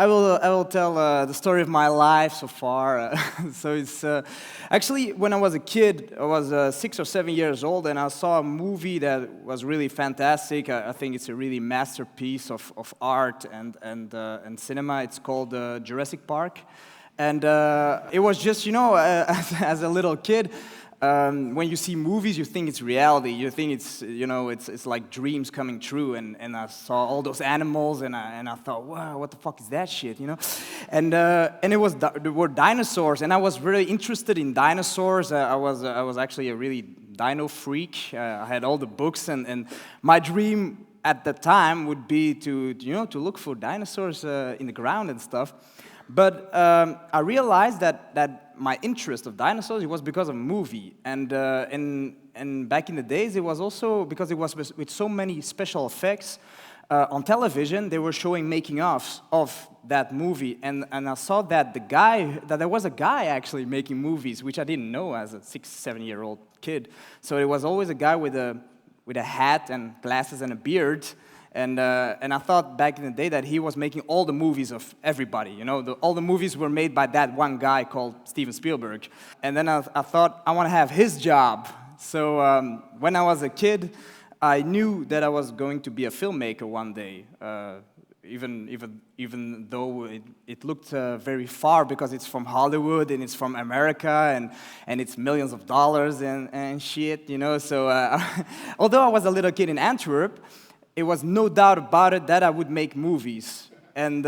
I will tell the story of my life so far. So it's actually when I was a kid, I was 6 or 7 years old, and I saw a movie that was really fantastic. I think it's a really masterpiece of art and cinema. It's called Jurassic Park, and it was just as a little kid. When you see movies, you think it's reality. You think it's like dreams coming true. And I saw all those animals, and I thought, wow, what the fuck is that shit, And it was there were dinosaurs, and I was really interested in dinosaurs. I was actually a really dino freak. I had all the books, and my dream at the time would be to look for dinosaurs in the ground and stuff. But I realized that my interest of dinosaurs, it was because of a movie. And back in the days, it was also because it was with so many special effects. On television, they were showing making-ofs of that movie. And I saw that there was a guy actually making movies, which I didn't know as a 6, 7-year-old kid. So it was always a guy with a hat and glasses and a beard. And I thought back in the day that he was making all the movies of everybody, all the movies were made by that one guy called Steven Spielberg. And then I thought, I want to have his job. So when I was a kid, I knew that I was going to be a filmmaker one day, even though it looked very far because it's from Hollywood and it's from America and it's millions of dollars and shit, So although I was a little kid in Antwerp, it was no doubt about it that I would make movies. And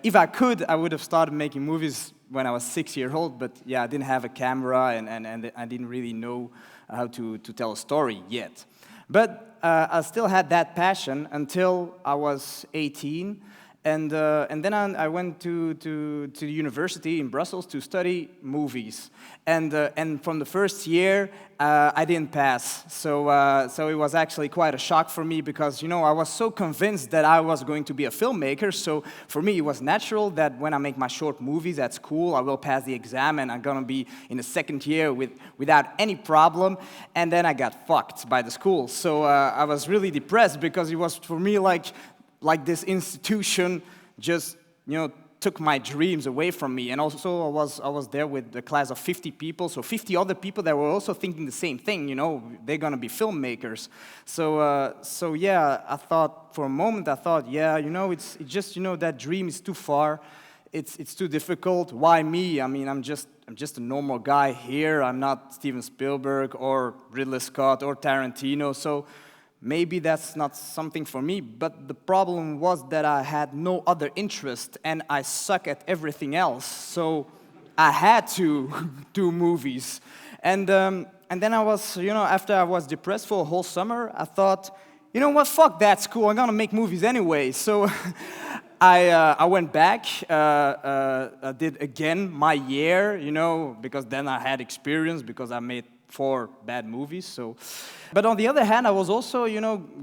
if I could, I would have started making movies when I was 6 years old. But yeah, I didn't have a camera, and I didn't really know how to tell a story yet. But I still had that passion until I was 18. And then I went to the university in Brussels to study movies. And from the first year, I didn't pass. So it was actually quite a shock for me because, I was so convinced that I was going to be a filmmaker. So for me, it was natural that when I make my short movies at school, I will pass the exam and I'm going to be in the second year without any problem. And then I got fucked by the school. So I was really depressed because it was, for me, like this institution just, took my dreams away from me. And also I was there with a class of 50 people, so 50 other people that were also thinking the same thing, they're gonna be filmmakers. So yeah, I thought, for a moment, yeah, it's just, that dream is too far. It's too difficult. Why me? I mean, I'm just a normal guy here. I'm not Steven Spielberg or Ridley Scott or Tarantino, so maybe that's not something for me. But the problem was that I had no other interest and I suck at everything else. So I had to do movies. And then I was, after I was depressed for a whole summer, I thought, you know what, fuck that school, I'm gonna make movies anyway. So I went back, I did again my year, because then I had experience because I made 4 bad movies. So, but on the other hand, I was also,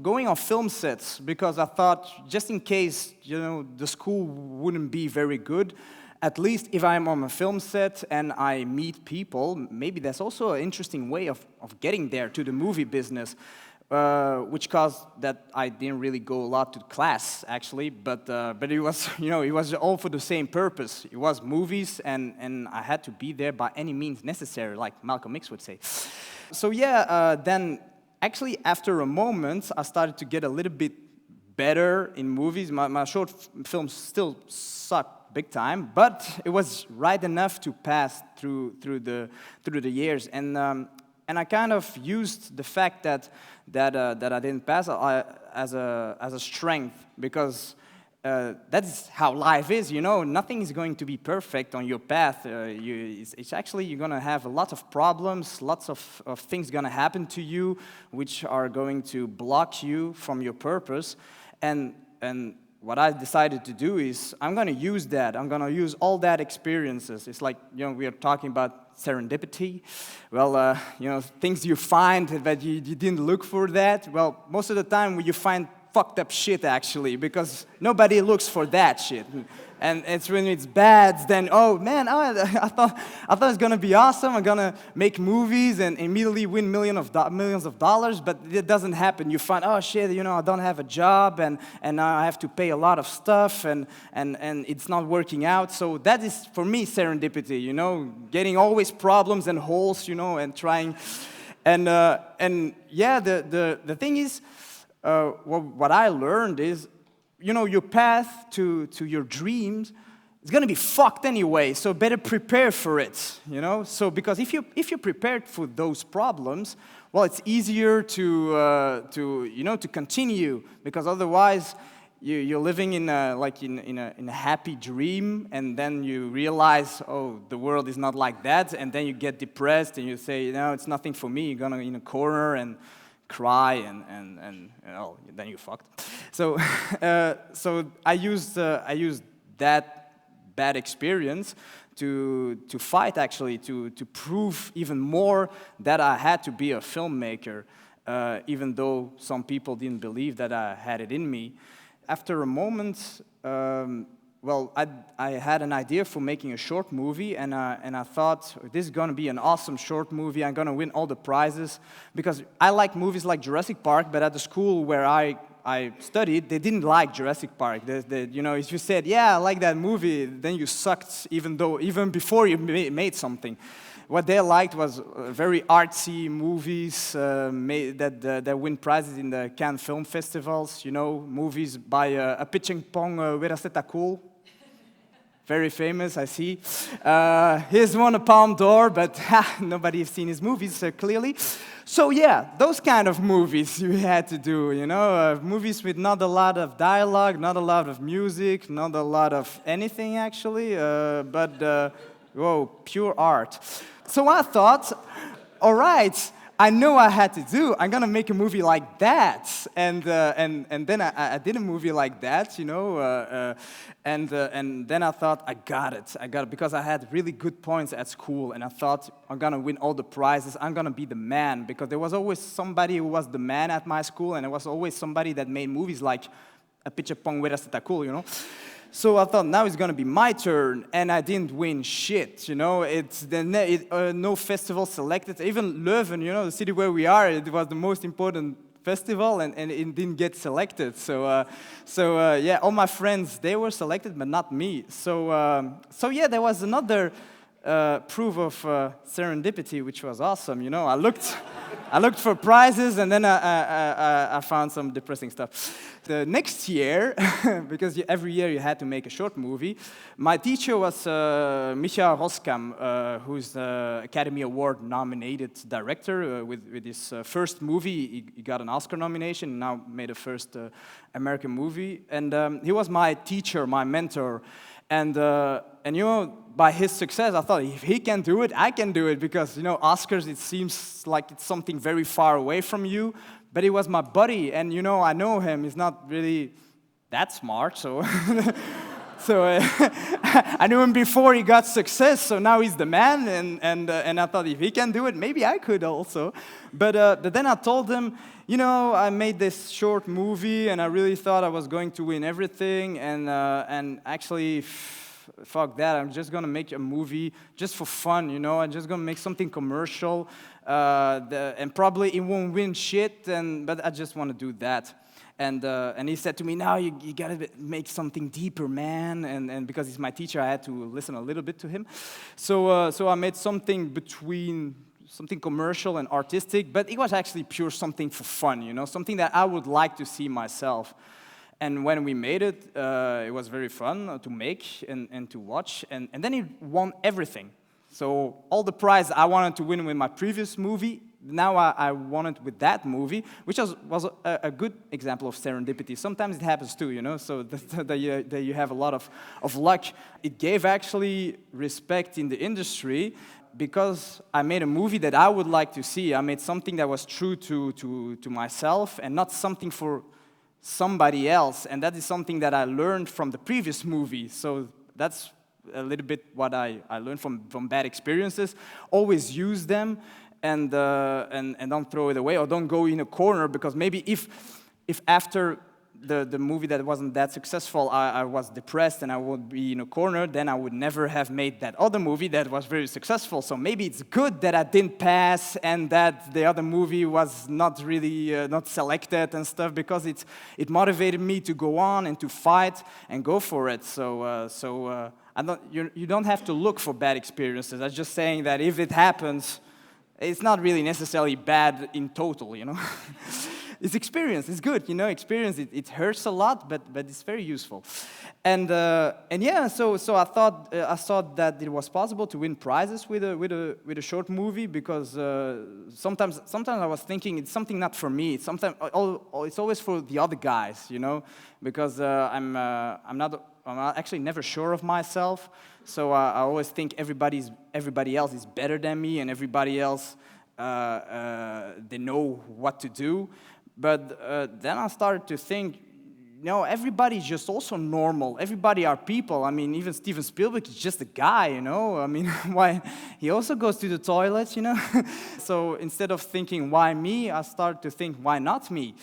going on film sets because I thought, just in case, the school wouldn't be very good, at least if I'm on a film set and I meet people, maybe that's also an interesting way of getting there to the movie business. Which caused that I didn't really go a lot to class, actually, but it was, it was all for the same purpose. It was movies, and I had to be there by any means necessary, like Malcolm X would say. So yeah, then actually after a moment, I started to get a little bit better in movies. My short films still suck big time, but it was right enough to pass through the years, and I kind of used the fact that I didn't pass as a strength, because that's how life is. Nothing is going to be perfect on your path. It's actually, you're gonna have a lot of problems, lots of things gonna happen to you, which are going to block you from your purpose. And what I decided to do is, I'm gonna use that. I'm gonna use all that experiences. It's like, we are talking about serendipity. Well, things you find that you didn't look for that. Well, most of the time when you find fucked up shit, actually, because nobody looks for that shit. And it's when it's bad, then, oh man, I thought it's gonna be awesome. I'm gonna make movies and immediately win millions of dollars, but it doesn't happen. You find, oh shit, I don't have a job, and now I have to pay a lot of stuff, and it's not working out. So that is, for me, serendipity, getting always problems and holes, and trying. And yeah, the thing is, what I learned is, your path to your dreams is gonna be fucked anyway. So better prepare for it. So because if you prepared for those problems, well, it's easier to continue. Because otherwise, you're living in a happy dream, and then you realize, oh, the world is not like that, and then you get depressed, and you say, it's nothing for me. You're gonna in a corner and cry, and then you're fucked. So so I used that bad experience to fight, actually, to prove even more that I had to be a filmmaker, even though some people didn't believe that I had it in me. After a moment, I had an idea for making a short movie, and I thought, this is going to be an awesome short movie. I'm going to win all the prizes, because I like movies like Jurassic Park, but at the school where I studied, they didn't like Jurassic Park. If you said, yeah, I like that movie, then you sucked, even before you made something. What they liked was very artsy movies that win prizes in the Cannes Film Festivals. Movies by a pitching pong, cool. Very famous, I see. He's won a Palme d'Or, but nobody has seen his movies, clearly. So yeah, those kind of movies you had to do, movies with not a lot of dialogue, not a lot of music, not a lot of anything, actually, but pure art. So I thought, all right, I know I had to do. I'm gonna make a movie like that, and then I did a movie like that, and then I thought I got it because I had really good points at school, and I thought I'm gonna win all the prizes. I'm gonna be the man, because there was always somebody who was the man at my school, and there was always somebody that made movies like a pitcher pong cool, So I thought, now it's going to be my turn, and I didn't win shit, It's no festival selected. Even Leuven, the city where we are, it was the most important festival, and it didn't get selected. So yeah, all my friends, they were selected, but not me. So yeah, there was another proof of serendipity, which was awesome, I looked for prizes, and then I found some depressing stuff. The next year, because every year you had to make a short movie, my teacher was Michael Roskam, who's the Academy Award nominated director. With his first movie, he got an Oscar nomination, and now made a first American movie. And he was my teacher, my mentor. And by his success, I thought, if he can do it, I can do it. Because, Oscars, it seems like it's something very far away from you. But he was my buddy, and, I know him. He's not really that smart, so... I knew him before he got success, so now he's the man. And I thought, if he can do it, maybe I could also. But then I told him, I made this short movie, and I really thought I was going to win everything. And actually... fuck that, I'm just gonna make a movie just for fun, I'm just gonna make something commercial, and probably it won't win shit, but I just want to do that. And he said to me, now you gotta make something deeper, man, and because he's my teacher, I had to listen a little bit to him. So I made something between something commercial and artistic, but it was actually pure something for fun, something that I would like to see myself. And when we made it, it was very fun to make and to watch. And then it won everything. So all the prize I wanted to win with my previous movie, now I won it with that movie, which was a good example of serendipity. Sometimes it happens too, so that you have a lot of luck. It gave actually respect in the industry, because I made a movie that I would like to see. I made something that was true to myself, and not something for somebody else, and that is something that I learned from the previous movie. So that's a little bit what I learned from bad experiences. Always use them, and don't throw it away, or don't go in a corner, because maybe if after the movie that wasn't that successful, I was depressed and I would be in a corner, then I would never have made that other movie that was very successful. So maybe it's good that I didn't pass and that the other movie was not really not selected and stuff, because it motivated me to go on and to fight and go for it. You don't have to look for bad experiences. I'm just saying that if it happens, it's not really necessarily bad in total, you know. It's experience. It's good, you know. Experience. It hurts a lot, but it's very useful. And yeah, so I thought that it was possible to win prizes with a short movie, because sometimes I was thinking it's something not for me. It's always for the other guys, you know, because I'm actually never sure of myself. So I always think everybody else is better than me, and everybody else they know what to do. But then I started to think, no, everybody's just also normal. Everybody are people. I mean, even Steven Spielberg is just a guy, you know. I mean, why he also goes to the toilet, you know. So instead of thinking why me, I started to think why not me,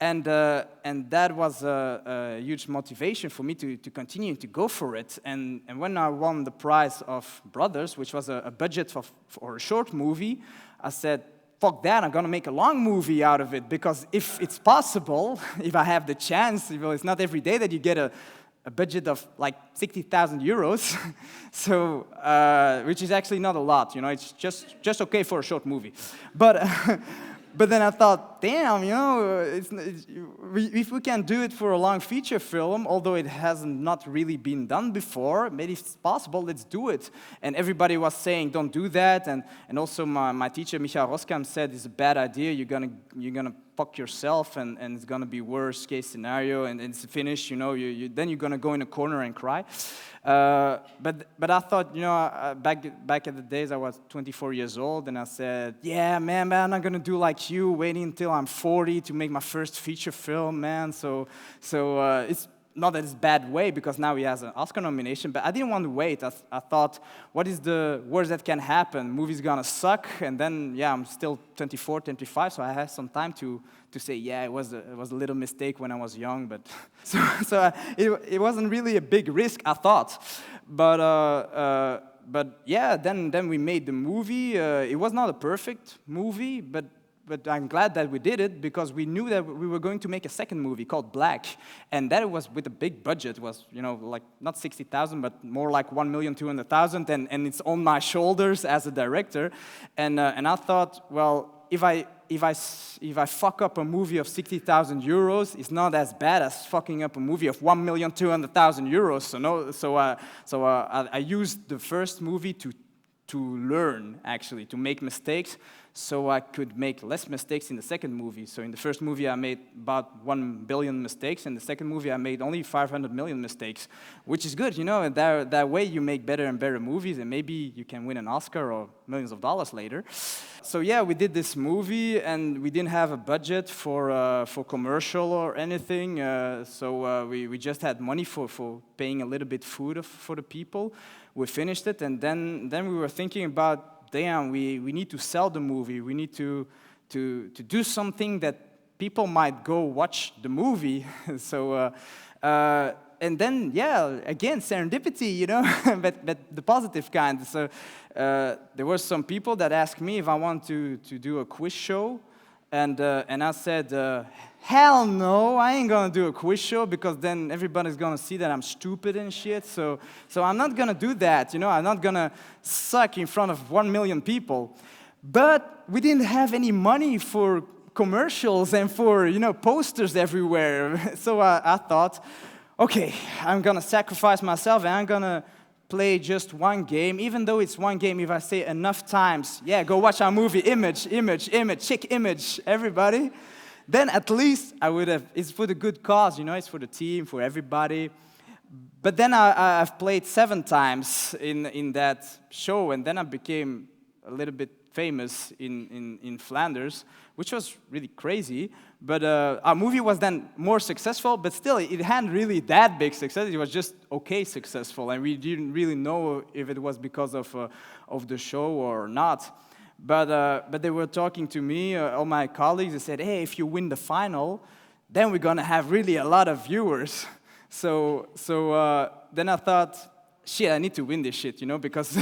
and that was a huge motivation for me to continue to go for it. And when I won the prize of Brothers, which was a budget for a short movie, I said, fuck that, I'm gonna make a long movie out of it, because if it's possible, if I have the chance, well, it's not every day that you get a budget of like 60,000 euros, so, which is actually not a lot, you know, it's just okay for a short movie. But then I thought, damn, you know, if we can do it for a long feature film, although it has not really been done before, maybe if it's possible, let's do it. And everybody was saying, don't do that. And also my teacher, Michael Roskam, said it's a bad idea. You're gonna fuck yourself, and it's gonna be worst case scenario, and it's finished. You know, then you're gonna go in a corner and cry. But I thought, you know, back at the days I was 24 years old, and I said, yeah, man, I'm not gonna do like you, waiting until I'm 40 to make my first feature film, man. So it's not that it's a bad way, because now he has an Oscar nomination, but I didn't want to wait. I thought, what is the worst that can happen? Movie's gonna suck, and then, yeah, I'm still 24, 25, so I had some time to say, yeah, it was a little mistake when I was young, but it wasn't really a big risk, I thought. But yeah, then we made the movie. It was not a perfect movie, but I'm glad that we did it, because we knew that we were going to make a second movie called Black, and that was with a big budget. It was, you know, like not 60,000, but more like 1,200,000, and it's on my shoulders as a director. And I thought, well, if I fuck up a movie of 60,000 euros, it's not as bad as fucking up a movie of 1,200,000 euros. So I used the first movie to learn, actually, to make mistakes, so I could make less mistakes in the second movie. So in the first movie, I made about 1 billion mistakes. In the second movie, I made only 500 million mistakes, which is good, you know, and that way you make better and better movies, and maybe you can win an Oscar or millions of dollars later. So yeah, we did this movie, and we didn't have a budget for commercial or anything, so we just had money for paying a little bit food for the people. We finished it, and then we were thinking about, damn, we need to sell the movie. We need to do something that people might go watch the movie. So, and then, yeah, again, serendipity, you know, but the positive kind. So there were some people that asked me if I want to do a quiz show, and I said, hell no, I ain't gonna do a quiz show, because then everybody's gonna see that I'm stupid and shit. So I'm not gonna do that, you know. I'm not gonna suck in front of 1 million people. But we didn't have any money for commercials and for, you know, posters everywhere. So I thought, okay, I'm gonna sacrifice myself, and I'm gonna play just one game, even though it's one game. If I say enough times, yeah, go watch our movie, image, check image, everybody, then at least I would have, it's for the good cause, you know, it's for the team, for everybody. But then I've played 7 times in that show, and then I became a little bit famous in Flanders, which was really crazy. But our movie was then more successful, but still, it hadn't really that big success. It was just okay successful, and we didn't really know if it was because of the show or not. But they were talking to me, all my colleagues. They said, hey, if you win the final, then we're gonna have really a lot of viewers. So then I thought, shit, I need to win this shit, because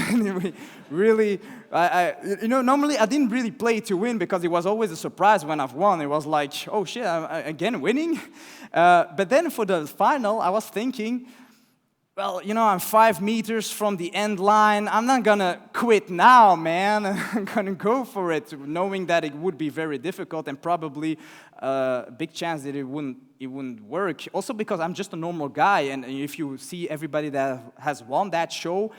really, normally I didn't really play to win because it was always a surprise when I've won. It was like, oh shit, I'm again winning. But then for the final, I was thinking, well, I'm 5 meters from the end line. I'm not gonna quit now, man. I'm gonna go for it, knowing that it would be very difficult and probably a big chance that it wouldn't work. Also because I'm just a normal guy, and if you see everybody that has won that show,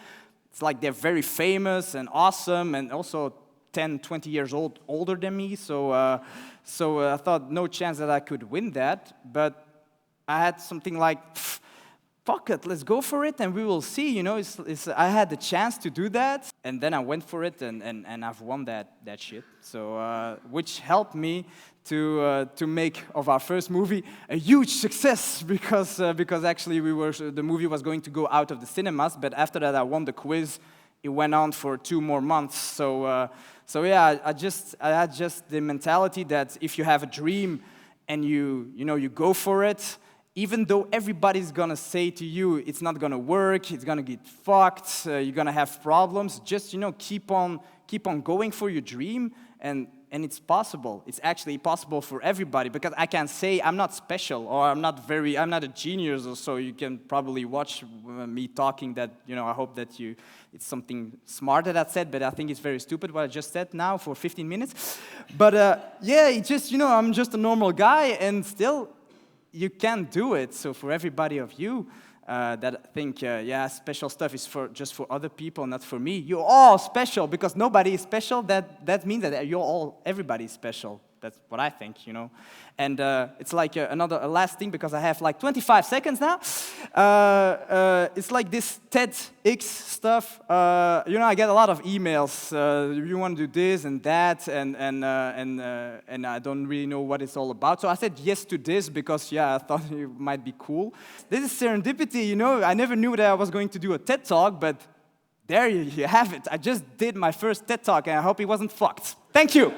it's like they're very famous and awesome, and also 10, 20 years older than me. So I thought no chance that I could win that, but I had something like, fuck it, let's go for it, and we will see. I had the chance to do that, and then I went for it, and I've won that shit. So, which helped me to make of our first movie a huge success, because actually the movie was going to go out of the cinemas, but after that I won the quiz. It went on for 2 more months. So yeah, I had just the mentality that if you have a dream and you go for it, even though everybody's gonna say to you it's not gonna work, it's gonna get fucked, you're gonna have problems, just keep on going for your dream, and it's possible. It's actually possible for everybody, because I can say I'm not special, or I'm not a genius or so. You can probably watch me talking that, I hope that it's something smart that I said, but I think it's very stupid what I just said now for 15 minutes. But yeah, it's just, I'm just a normal guy, and still, you can do it. So for everybody of you that think, special stuff is just for other people, not for me, you're all special, because nobody is special. That means that everybody is special. That's what I think, And it's like a last thing, because I have like 25 seconds now. It's like this TEDx stuff. I get a lot of emails. You want to do this and that, and I don't really know what it's all about. So I said yes to this because, I thought it might be cool. This is serendipity, I never knew that I was going to do a TED Talk, but there you have it. I just did my first TED Talk, and I hope it wasn't fucked. Thank you.